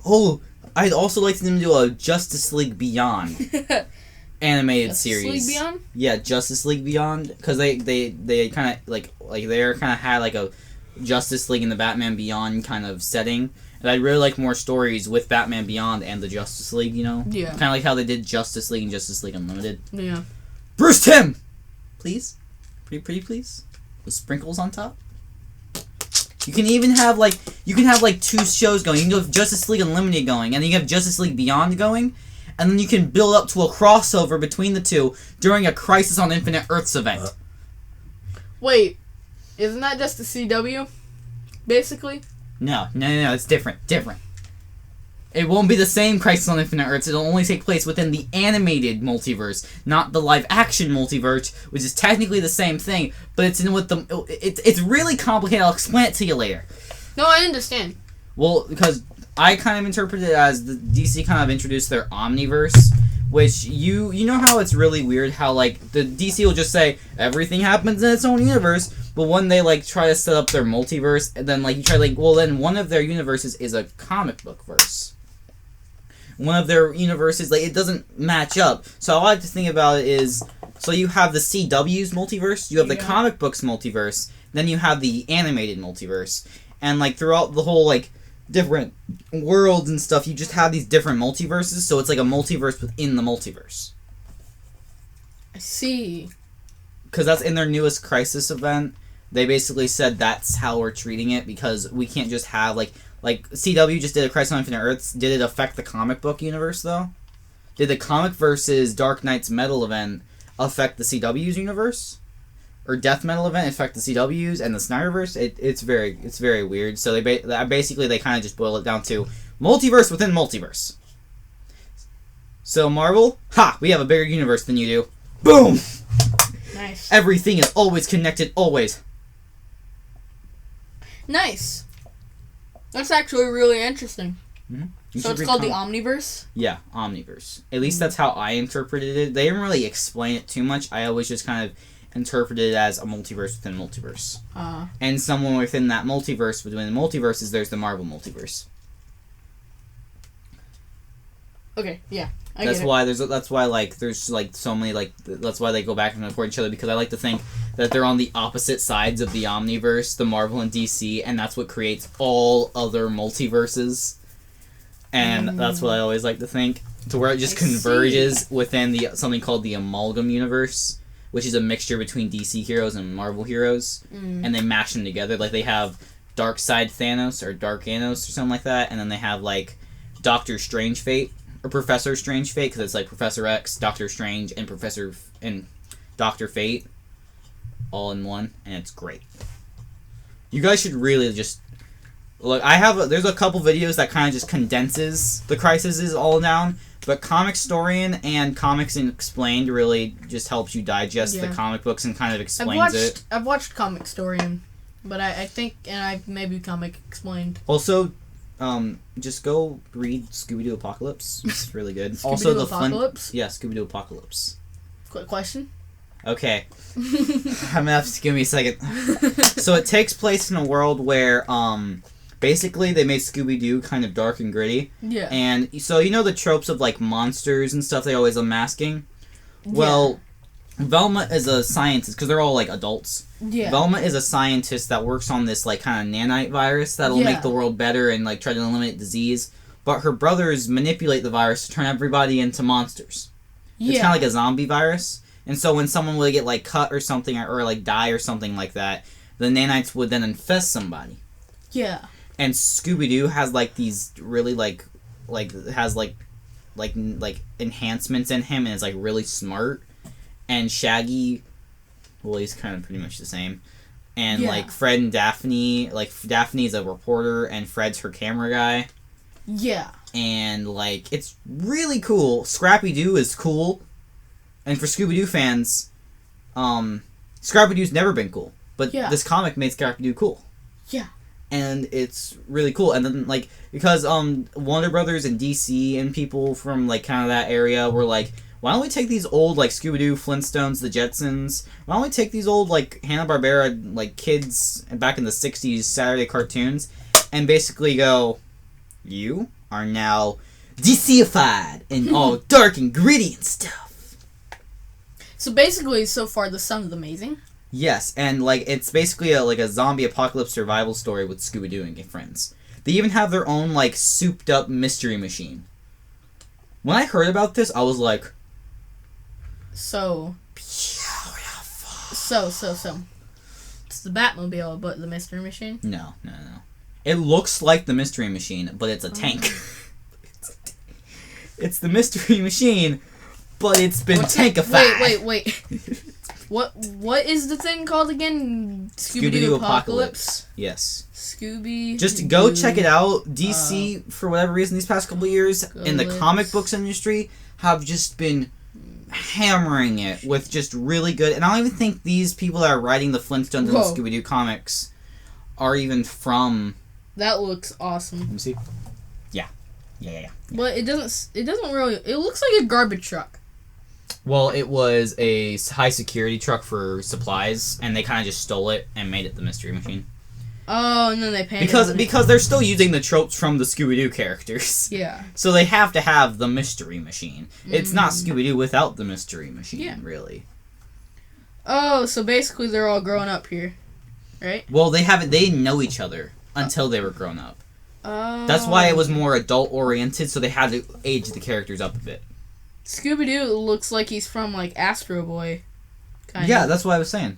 Oh, I'd also like them to do a Justice League Beyond animated series. Justice League Beyond? Yeah, Justice League Beyond, because they kind of like they kind of had like a Justice League in the Batman Beyond kind of setting, and I'd really like more stories with Batman Beyond and the Justice League. You know, yeah, kind of like how they did Justice League and Justice League Unlimited. Yeah, Bruce Timm, please, pretty please, with sprinkles on top. You can have 2 shows going. You can have Justice League Unlimited going, and then you have Justice League Beyond going. And then you can build up to a crossover between the two during a Crisis on Infinite Earths event. Wait, isn't that just the CW? Basically? No, it's different. It won't be the same Crisis on Infinite Earths. It'll only take place within the animated multiverse, not the live-action multiverse, which is technically the same thing, but it's in with the... It's really complicated. I'll explain it to you later. No, I understand. Well, because I kind of interpret it as the DC kind of introduced their Omniverse, which you know how it's really weird how, like, the DC will just say everything happens in its own universe, but when they, like, try to set up their multiverse, and then, like, you try, like, well, then one of their universes is a comic book verse. one of their universes, like, it doesn't match up. So I like to think about it is, so you have the CW's multiverse, you have the comic books multiverse, then you have the animated multiverse. And, like, throughout the whole, like, different worlds and stuff, you just have these different multiverses, so it's like a multiverse within the multiverse. I see. Because that's in their newest Crisis event. They basically said that's how we're treating it, because we can't just have, like CW just did a Crisis on Infinite Earths. Did it affect the comic book universe, though? Did the comic versus Dark Knight's Metal event affect the CW's universe? Or Death Metal event affect the CW's and the Snyderverse? It's very weird. So they kind of just boil it down to multiverse within multiverse. So Marvel, we have a bigger universe than you do. Boom! Nice. Everything is always connected, always. Nice. That's actually really interesting. Mm-hmm. So it's called the Omniverse? Yeah, Omniverse. At least that's how I interpreted it. They didn't really explain it too much. I always just kind of interpreted it as a multiverse within a multiverse. And someone within that multiverse, within the multiverses, there's the Marvel multiverse. Okay, yeah. That's why there's so many, like, that's why they go back and support each other, because I like to think that they're on the opposite sides of the Omniverse, the Marvel and DC, and that's what creates all other multiverses. And that's what I always like to think, to where it just converges within something called the Amalgam Universe, which is a mixture between DC heroes and Marvel heroes, and they mash them together. Like, they have Dark Side Thanos, or Dark Thanos, or something like that, and then they have, like, Doctor Strange Fate, or Professor Strange Fate, because it's like Professor X, Doctor Strange, and Doctor Fate all in one, and it's great. You guys should really just look. There's a couple videos that kind of just condenses the crises all down, but Comicstorian and Comics Explained really just helps you digest the comic books and kind of explains it. I've watched Comicstorian, but I think, and I've maybe Comic Explained. Also, just go read Scooby-Doo Apocalypse. It's really good. Also, the Apocalypse? Scooby-Doo Apocalypse. Quick question? Okay. I'm gonna have to give me a second. So it takes place in a world where, basically they made Scooby-Doo kind of dark and gritty. Yeah. And so, you know the tropes of, like, monsters and stuff they always unmasking? Well, Velma is a scientist, because they're all, like, adults. Yeah. Velma is a scientist that works on this, like, kind of nanite virus that'll make the world better and, like, try to eliminate disease. But her brothers manipulate the virus to turn everybody into monsters. It's kind of like a zombie virus. And so when someone would get, like, cut or something, or like, die or something like that, the nanites would then infest somebody. Yeah. And Scooby-Doo has, like, these really, has enhancements in him, and is, like, really smart. And Shaggy, well, he's kind of pretty much the same. And, like, Fred and Daphne, like, Daphne's a reporter, and Fred's her camera guy. Yeah. And, like, it's really cool. Scrappy-Doo is cool. And for Scooby-Doo fans, Scrappy-Doo's never been cool. But this comic made Scrappy-Doo cool. Yeah. And it's really cool. And then, like, because Warner Brothers and DC and people from, like, kind of that area were like, why don't we take these old, like, Scooby-Doo, Flintstones, the Jetsons, why don't we take these old, like, Hanna-Barbera, like, kids back in the 60s Saturday cartoons, and basically go, you are now DC-ified and all dark and gritty and stuff. So basically, so far, this sounds amazing. Yes, and, like, it's basically a zombie apocalypse survival story with Scooby-Doo and friends. They even have their own, like, souped-up mystery machine. When I heard about this, I was like... So. It's the Batmobile, but the mystery machine? No. It looks like the mystery machine, but it's a tank. It's the mystery machine, but it's been tankified. Wait. What is the thing called again? Scooby-Doo Apocalypse? Yes. Scooby. Just go check it out. DC, for whatever reason, these past couple of years, in the comic books industry, have just been hammering it with just really good... And I don't even think these people that are writing the Flintstones and the Scooby-Doo comics are even from... That looks awesome. Let me see. Yeah. But it doesn't really... It looks like a garbage truck. Well, it was a high security truck for supplies, and they kind of just stole it and made it the mystery machine. Oh, and then they painted because they're still using the tropes from the Scooby-Doo characters. Yeah. So they have to have the mystery machine. It's not Scooby-Doo without the mystery machine, really. Oh, so basically they're all grown up here, right? Well, they didn't know each other until they were grown up. Oh. That's why it was more adult-oriented, so they had to age the characters up a bit. Scooby-Doo looks like he's from, like, Astro Boy. Yeah, that's what I was saying.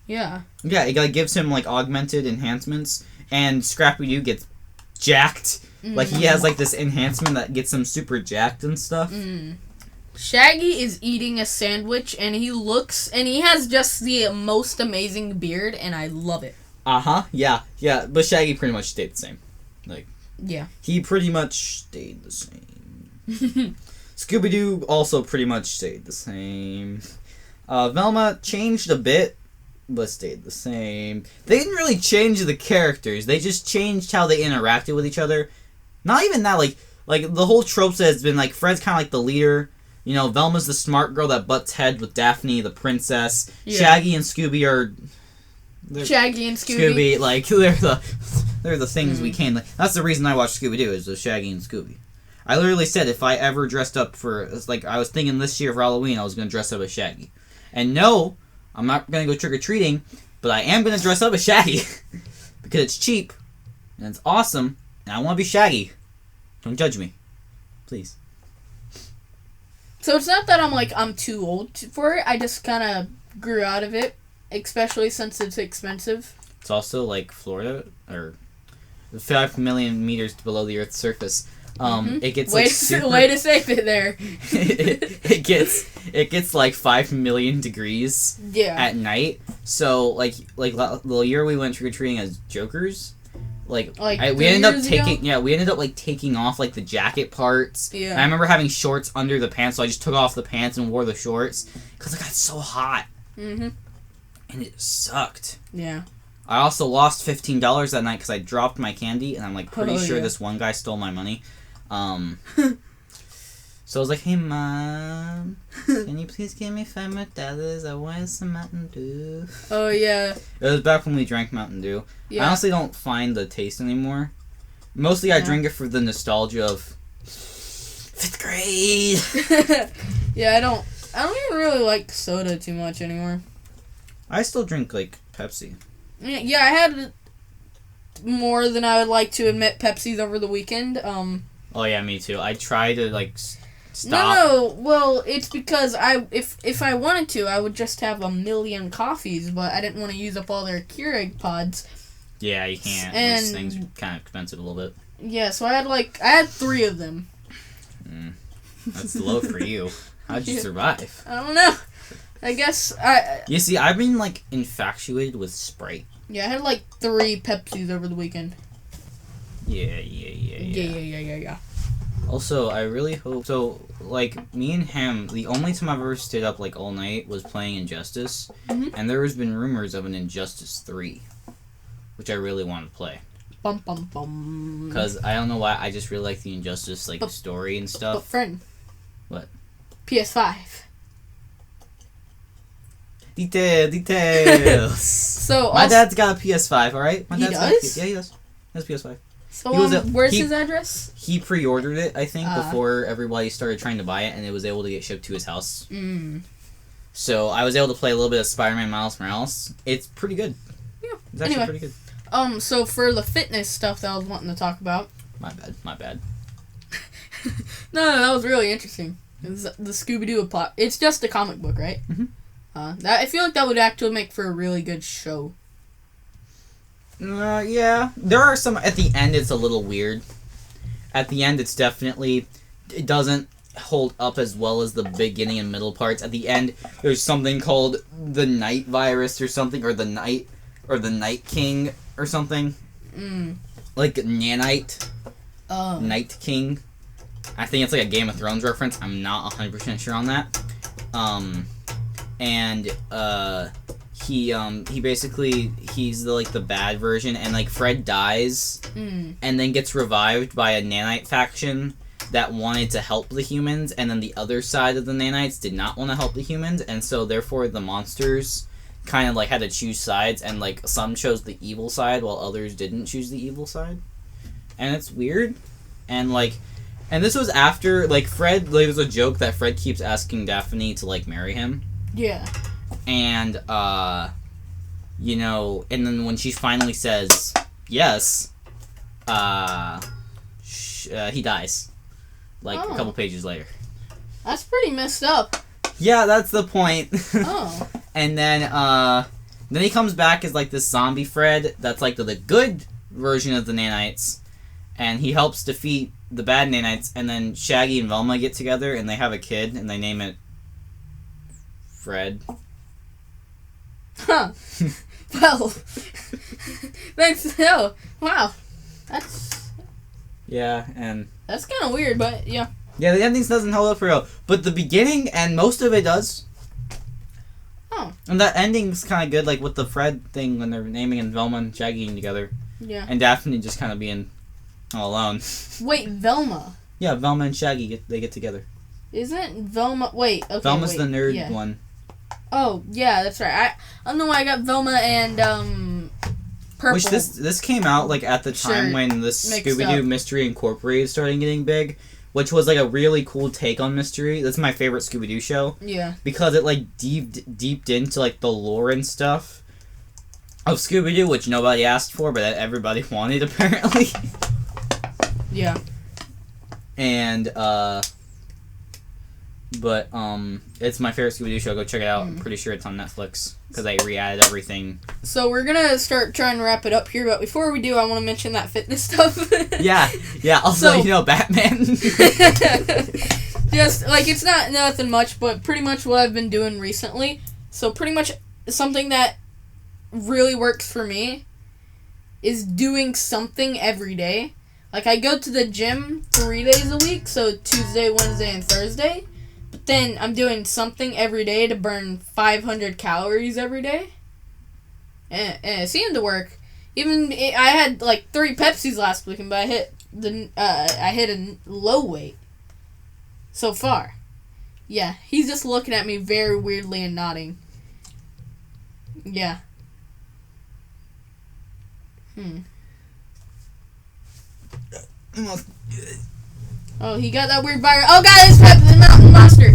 Yeah. Yeah, it gives him, like, augmented enhancements, and Scrappy-Doo gets jacked. Like, he has, like, this enhancement that gets him super jacked and stuff. Shaggy is eating a sandwich, and he has just the most amazing beard, and I love it. Yeah, but Shaggy pretty much stayed the same. Like, yeah. He pretty much stayed the same. Scooby-Doo also pretty much stayed the same. Velma changed a bit, but stayed the same. They didn't really change the characters. They just changed how they interacted with each other. Not even that, like the whole trope has been, like, Fred's kind of like the leader. You know, Velma's the smart girl that butts heads with Daphne, the princess. Yeah. Shaggy and Scooby are... Shaggy and Scooby. Like, they're the things we can... Like, that's the reason I watch Scooby-Doo, is the Shaggy and Scooby. I literally said if I ever dressed up for... Like, I was thinking this year for Halloween, I was going to dress up as Shaggy. And no... I'm not going to go trick-or-treating, but I am going to dress up as Shaggy. Because it's cheap, and it's awesome, and I want to be Shaggy. Don't judge me. Please. So it's not that I'm too old for it, I just kind of grew out of it, especially since it's expensive. It's also like Florida, or 5 million meters below the Earth's surface. It gets way to save it there. it gets like 5 million degrees at night. So like the year we went trick or treating as Jokers, we ended up like taking off like the jacket parts. Yeah. And I remember having shorts under the pants, so I just took off the pants and wore the shorts because it got so hot. And it sucked. Yeah. I also lost $15 that night because I dropped my candy, and I'm like pretty sure this one guy stole my money. So I was like, "Hey mom, can you please give me $5 more? I want some Mountain Dew." Oh yeah. It was back when we drank Mountain Dew. Yeah. I honestly don't find the taste anymore. Mostly, I drink it for the nostalgia of 5th grade. Yeah, I don't even really like soda too much anymore. I still drink like Pepsi. Yeah, I had more than I would like to admit Pepsi's over the weekend. Oh yeah, me too. I try to like stop. No, well, it's because if I wanted to, I would just have a million coffees, but I didn't want to use up all their Keurig pods. Yeah, you can't. Those things are kind of expensive a little bit. Yeah, so I had 3 of them. That's low for you. How'd you survive? I don't know. I guess You see, I've been like infatuated with Sprite. Yeah, I had like 3 Pepsis over the weekend. Yeah. Also, I really hope... So, like, me and him, the only time I've ever stayed up, like, all night was playing Injustice. And there has been rumors of an Injustice 3, which I really want to play. Bum, bum, bum. Because I don't know why, I just really like the Injustice, like, story and stuff. But, friend. What? PS5. Details. So my dad's got a PS5, alright? He does? Yeah, he does. He has a PS5. So, where's his address? He pre-ordered it, I think, before everybody started trying to buy it, and it was able to get shipped to his house. So, I was able to play a little bit of Spider-Man Miles Morales. It's pretty good. Yeah. It's actually pretty good. So for the fitness stuff that I was wanting to talk about. My bad. No, that was really interesting. It's the Scooby-Doo plot. It's just a comic book, right? I feel like that would actually make for a really good show. Yeah. There are some... At the end, it's a little weird. At the end, it's definitely... It doesn't hold up as well as the beginning and middle parts. At the end, there's something called the Night Virus or something, or the Night King or something. Like Nanite. Night King. I think it's like a Game of Thrones reference. I'm not 100% sure on that. He basically, he's the bad version, and like Fred dies and then gets revived by a nanite faction that wanted to help the humans, and then the other side of the nanites did not want to help the humans, and so therefore the monsters kind of like had to choose sides, and like some chose the evil side while others didn't choose the evil side, and it's weird, and like, and this was after like Fred. Like, there's a joke that Fred keeps asking Daphne to like marry him. Yeah. And you know, and then when she finally says yes, he dies, like a couple pages later. That's pretty messed up. Yeah, that's the point. Oh. And then he comes back as like this zombie Fred that's like the good version of the nanites, and he helps defeat the bad nanites, and then Shaggy and Velma get together and they have a kid and they name it Fred. Huh. Well, thanks. Oh, wow. That's... Yeah, and... That's kind of weird, but yeah. Yeah, the ending doesn't hold up for real. But the beginning and most of it does. Oh. And that ending's kind of good, like with the Fred thing when they're naming and Velma and Shaggy together. Yeah. And Daphne just kind of being all alone. Wait, Velma? Yeah, Velma and Shaggy, they get together. Isn't Velma... Wait, okay, Velma's the nerd one. Oh, yeah, that's right. I don't know why I got Velma and, Purple. Which this came out, like, at the time when this Scooby-Doo Mystery Incorporated started getting big. Which was, like, a really cool take on mystery. That's my favorite Scooby-Doo show. Yeah. Because it, like, deeped into, like, the lore and stuff of Scooby-Doo, which nobody asked for, but that everybody wanted, apparently. Yeah. And, but, it's my favorite Scooby-Doo show. Go check it out. I'm pretty sure it's on Netflix. Because they re-added everything. So we're gonna start trying to wrap it up here, but before we do, I want to mention that fitness stuff. Yeah. Also, you know, Batman. Just, like, it's not nothing much, but pretty much what I've been doing recently. So pretty much something that really works for me is doing something every day. Like, I go to the gym 3 days a week, so Tuesday, Wednesday, and Thursday. But then I'm doing something every day to burn 500 calories every day. And it seemed to work. I had, like, 3 Pepsis last weekend, but I hit a low weight so far. Yeah, he's just looking at me very weirdly and nodding. Yeah. Oh, he got that weird virus. Oh, God, it's the mountain monster.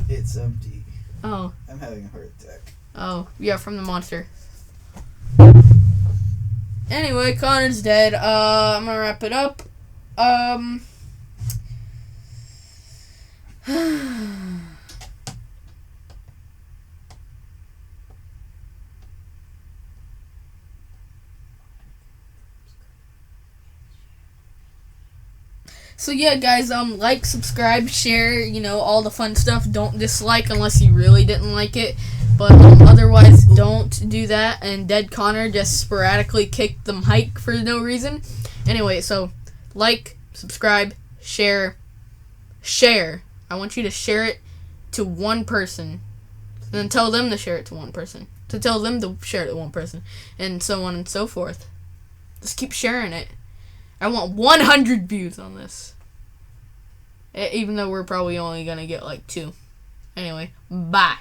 It's empty. Oh. I'm having a heart attack. Oh, yeah, from the monster. Anyway, Connor's dead. I'm gonna wrap it up. So yeah, guys, like, subscribe, share, you know, all the fun stuff. Don't dislike unless you really didn't like it. But otherwise, don't do that. And Dead Connor just sporadically kicked the mic for no reason. Anyway, so like, subscribe, share. I want you to share it to one person. And then tell them to share it to one person. To tell them to share it to one person. And so on and so forth. Just keep sharing it. I want 100 views on this. Even though we're probably only going to get like 2. Anyway, bye.